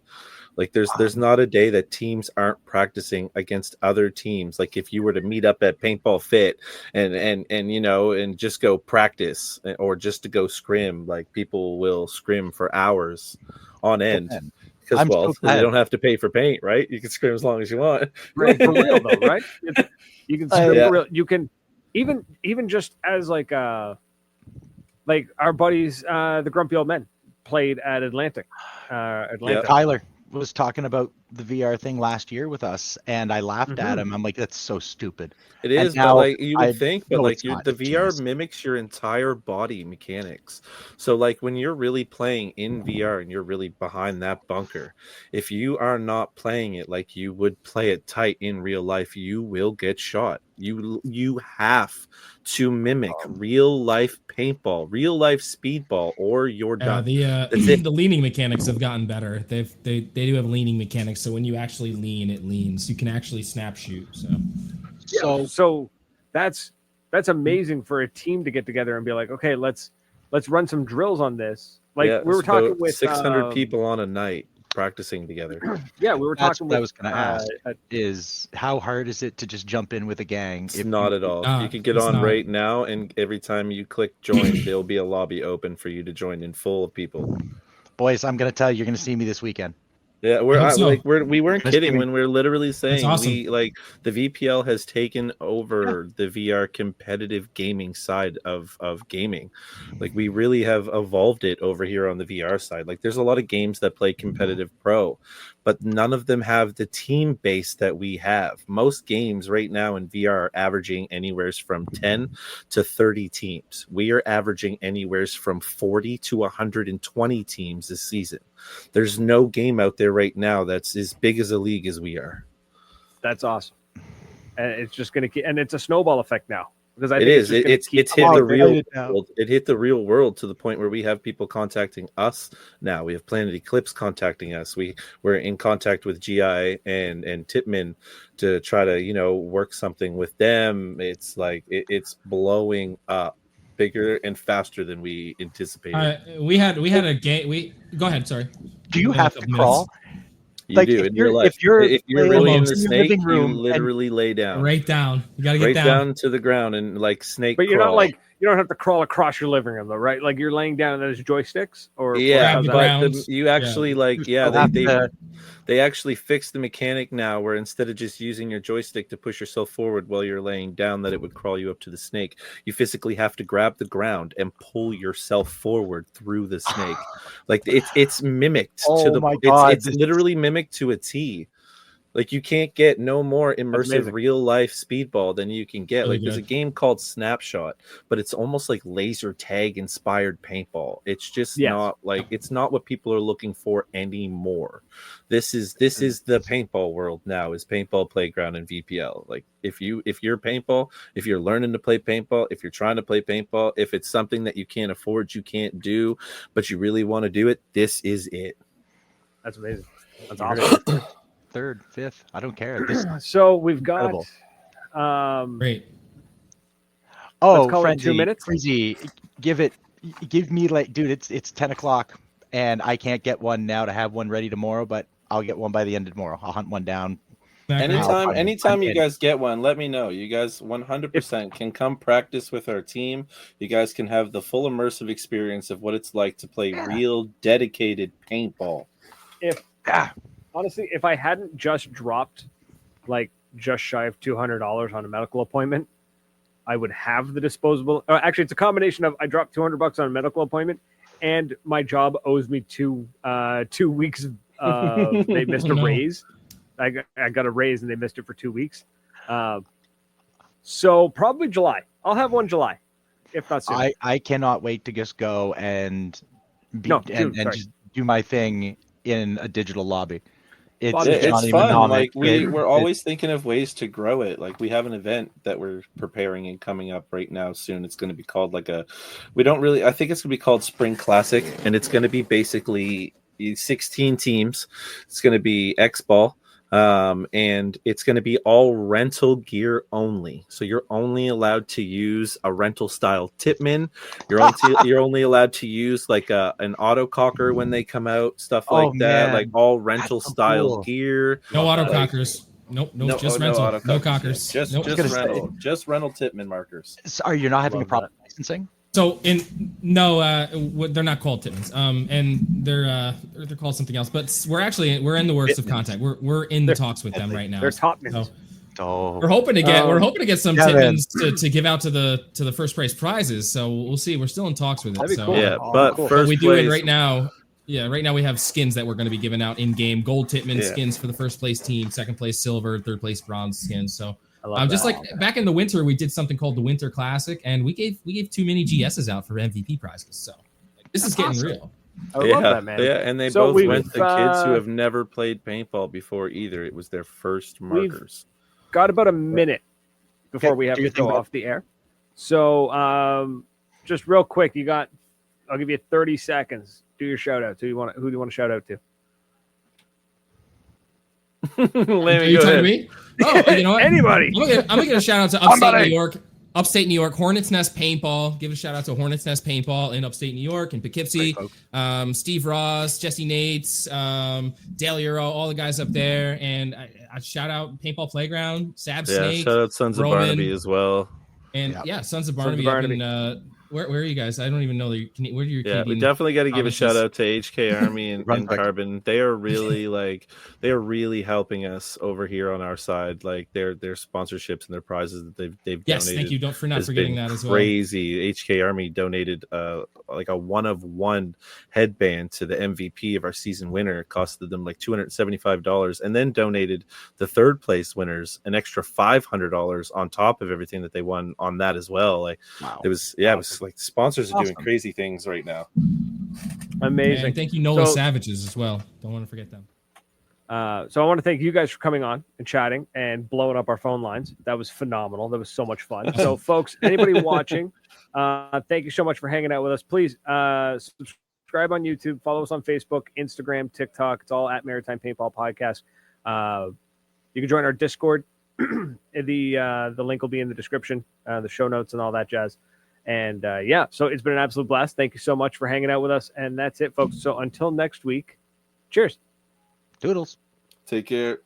Like there's not a day that teams aren't practicing against other teams. Like if you were to meet up at Paintball Fit and just go practice or just to go scrim, like people will scrim for hours on end. Because they don't have to pay for paint, right? You can scrim as long as you want. Right, for real though, right? You can scrim for real. You can even just as like our buddies, the Grumpy Old Men, played at Atlantic. Tyler was talking about the VR thing last year with us, and I laughed at him. I'm like, that's so stupid. It is, but like you would think, but like the VR mimics your entire body mechanics. So like when you're really playing in VR and you're really behind that bunker, if you are not playing it like you would play it tight in real life, you will get shot. You have to mimic real life paintball, real life speedball, or you're done. The leaning mechanics have gotten better. They do have leaning mechanics, so when you actually lean, it leans. You can actually snap shoot. So that's amazing for a team to get together and be like, okay, let's run some drills on this. Like we were talking with 600 people on a night practicing together. Yeah, we were talking. What I was going to ask is how hard is it to just jump in with a gang? It's not at all. You can get on right now, and every time you click join, there'll be a lobby open for you to join in full of people. Boys, I'm going to tell you, you're going to see me this weekend. Yeah, we weren't kidding when we're literally saying the VPL has taken over the VR competitive gaming side of gaming. Like we really have evolved it over here on the VR side. Like there's a lot of games that play competitive pro, but none of them have the team base that we have. Most games right now in VR are averaging anywhere from 10 to 30 teams. We are averaging anywhere from 40 to 120 teams this season. There's no game out there right now that's as big as a league as we are. That's awesome, and it's just going to keep. And it's a snowball effect now because it's hit the real world. It hit the real world to the point where we have people contacting us now. We have Planet Eclipse contacting us. We're in contact with GI and Tipman to try to work something with them. It's like it's blowing up. Bigger and faster than we anticipated. We had a game. Go ahead. Sorry. Do you have to crawl? You do in real life. If you're really in the snake, you literally lay down. Right down. You gotta get down to the ground and like snake. But you're crawl. not like you don't have to crawl across your living room though, right? Like you're laying down and there's joysticks, or you actually they actually fixed the mechanic now where instead of just using your joystick to push yourself forward while you're laying down, that it would crawl you up to the snake. You physically have to grab the ground and pull yourself forward through the snake. Like it's mimicked to the. It's literally mimicked to a T. Like you can't get no more immersive real life speedball than you can get. There's a game called Snapshot, but it's almost like laser tag inspired paintball. It's just not like it's not what people are looking for anymore. This is the paintball world now, is Paintball Playground and VPL. Like if you're paintball, if you're learning to play paintball, if you're trying to play paintball, if it's something that you can't afford, you can't do, but you really want to do it, this is it. That's amazing. That's awesome. third, fifth. I don't care. This So we've got incredible. Great. Oh, let's call it 2 Frenzy, minutes. Frenzy, give me like, dude, it's 10 o'clock, and I can't get one now to have one ready tomorrow, but I'll get one by the end of tomorrow. I'll hunt one down. Anytime you guys get one, let me know. You guys 100% can come practice with our team. You guys can have the full immersive experience of what it's like to play real dedicated paintball. Honestly, if I hadn't just dropped like just shy of $200 on a medical appointment, I would have the disposable. Actually, it's a combination of I dropped $200 on a medical appointment, and my job owes me 2 weeks. They missed a raise. I got a raise and they missed it for 2 weeks. So probably July. I'll have one July, if not soon. I cannot wait to just go and just do my thing in a digital lobby. It's fun. Like we're always thinking of ways to grow it. Like we have an event that we're preparing and coming up right now soon. It's going to be called I think it's going to be called Spring Classic, and it's going to be basically 16 teams. It's going to be X-Ball. And it's going to be all rental gear only. So you're only allowed to use a rental style Tipman. You're only allowed to use like an autococker when they come out, stuff like that. Man. Like all rental style gear. No autocockers. Nope. Just rental. No cockers. Just rental. Just rental Tipman markers. So you're not having a problem with licensing? So they're not called Tittmans, and they're called something else. But we're in the works of contact. We're in the talks with them right now. They're Topmans. So we're hoping to get some Tittmans to give out to the first place prizes. So we'll see. We're still in talks with it. That'd be so cool. Yeah, but first we place, do it right now. Yeah, right now we have skins that we're going to be giving out in game. Gold Tittman skins for the first place team, second place silver, third place bronze skins. So. Just like back in the winter, we did something called the Winter Classic, and we gave too many GSs out for MVP prizes. So this is getting real. I love that, man. Yeah, and they both went to kids who have never played paintball before either. It was their first markers. We've got about a minute before we have to go off the air. So just real quick, I'll give you 30 seconds. Do your shout out. Who do you want to shout out to? Are you talking to me? Oh, you know what? Anybody. I'm gonna give a shout out to Upstate New York, Hornets Nest Paintball. Give a shout out to Hornets Nest Paintball in Upstate New York and Poughkeepsie. Steve Ross, Jesse Nates, Dale Euro, all the guys up there. And I shout out Paintball Playground, Sab Snake. Shout out Sons Roman, of Barnaby as well. And Sons of Barnaby. Up in, where are you guys? I don't even know. Where are your Canadian? We definitely got to give a shout out to HK Army and Carbon. They are really helping us over here on our side. Like their sponsorships and their prizes that they've yes, donated. Thank you. Don't forgetting that as well. Crazy. HK Army donated like a 1-of-1 headband to the MVP of our season winner. It costed them like $275, and then donated the third place winners an extra $500 on top of everything that they won on that as well. Like it was like sponsors are doing crazy things right now. Amazing. And thank you, NOLA Savages, as well. Don't want to forget them. So I want to thank you guys for coming on and chatting and blowing up our phone lines. That was phenomenal. That was so much fun. So, folks, anybody watching, thank you so much for hanging out with us. Please subscribe on YouTube, follow us on Facebook, Instagram, TikTok. It's all at Maritime Paintball Podcast. You can join our Discord. The link will be in the description, the show notes, and all that jazz. And so it's been an absolute blast. Thank you so much for hanging out with us. And that's it, folks. So until next week, cheers. Doodles. Take care.